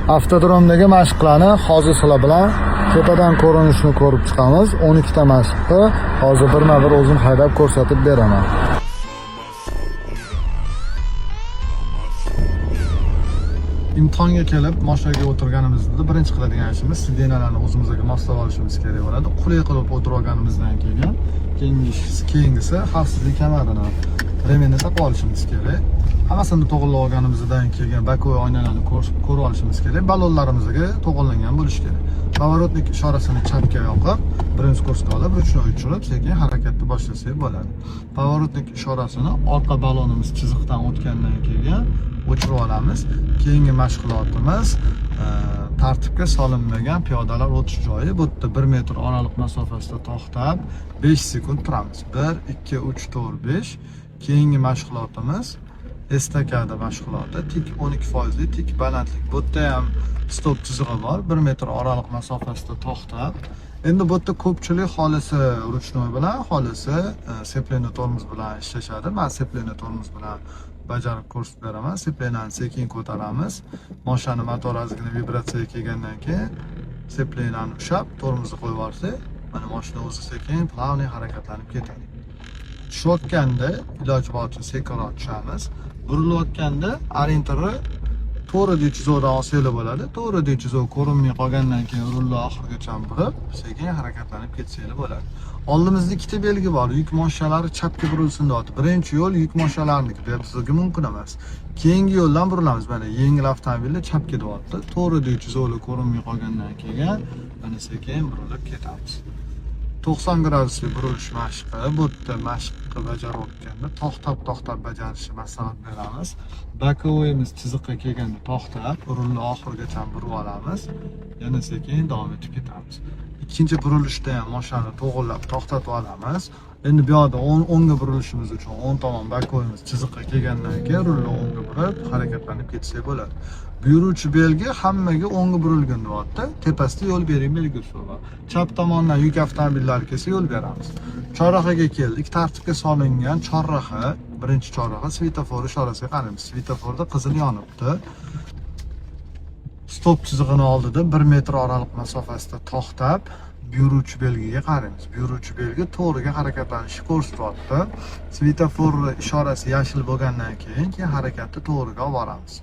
Avtodromdagi mashqlarni hozir sizlar bilan tepadan ko'rinishini ko'rib chiqamiz. 12 ta mashqni hozir birma-bir o'zim haydab ko'rsatib beraman. Imtihonga kelib mashinaga o'tirganimizda birinchi qiladigan ishimiz sidenalarni o'zimizga moslab olishimiz kerak bo'ladi. Qulay qilib o'tirib olganimizdan keyingisi xavfsizlik kamarini remenni taqib olishimiz kerak. Hammasini to'g'rilab olganimizdan keyin bokovoy oynalarni ko'rib olishimiz kerak. Ballonlarimizga to'g'rilgan bo'lishi kerak. Pavorotnik ishorasini chapga yoqib, birinchi kursga olib, ruchni o'chirib, sekin harakatni boshlasak bo'ladi. Pavorotnik ishorasini orqa ballonimiz chiziqdan o'tgandan keyin o'chirib olamiz. Keyingi mashg'ulotimiz tartibga solinmagan piyodalar o'tish joyi. Bu yerda 1 metr oraliq masofasida to'xtab 5 sekund turamiz. 1 2 3 4 5. Keyingi mashg'ulotimiz estakada mashg'uloti. Tik 12% tik balandlik. Bu yerda ham stop chizig'i bor. 1 metr oraliq masofasida to'xtab. Endi bu yerda ko'pchilik xolisi ruchnoy bilan, xolisi seplenniy tormoz bilan ishlashadi. Men seplenniy tormoz bilan bajarib ko'rsatib beraman. Seplenani sekin ko'taramiz. Mashina motor ozgina vibratsiyaga kelgandan keyin seplenani ushlab, tormozni qo'yib yuborsak, mana mashina o'zi sekin, plavniy harakatlanib ketadi. Tushayotganda iloji boricha sekinroq tushamiz. Burilayotganda orientirni to'g'ri dechizovdan olsanglar bo'ladi. To'g'ri dechizov ko'rinmay qolgandan keyin rulni oxirigacha burib, sekin harakatlanib ketsanglar bo'ladi. Oldimizda ikkita belgi bor. Yuk mashinalari chapga burilsin deyapti. Birinchi yo'l yuk mashinalariniki, bu bizga mumkin emas. Keyingi yo'ldan burilamiz. Mana yengil avtomobillar chapga deyapti. To'g'ri dechizovlar ko'rinmay qolgandan keyin mana sekin burilib ketamiz. 90 gradusli burilish mashqi, bu yerda mashqni bajarayotganda to'xtab bajarishni maslahat beramiz. Bokovoyimiz chiziqqa kelganda to'xtab, rulni oxirigacha burib olamiz. Yana sekin davom etib ketamiz. Ikkinchi burilishda ham mashinani to'g'rilab to'xtatib olamiz. Endi bu yoqda o'ngga burilishimiz uchun o'ng tomon bokovoyimiz chiziqqa kelgandan keyin rulni o'ngga burib harakatlanib ketsak bo'ladi. Buyuruvchi belgi hammaga o'ngga burilgan deyapti. Tepasida yo'l bering belgisi bor. Chap tomondan yuk avtomobillari kelsa yo'l beramiz. Chorrahaga keldik. Tartibga solingan chorraha, birinchi chorraha svetofor ishorasiga qaraymiz. Svetoforda qizil yonibdi. Stop chizig'ini oldida 1 metr oraliq masofasida to'xtab, buyuruvchi belgiga qaraymiz. Buyuruvchi belgi to'g'riga harakatlanishni ko'rsatyapti. Svetofor ishorasi yashil bo'lgandan keyin harakatni to'g'riga olib boramiz.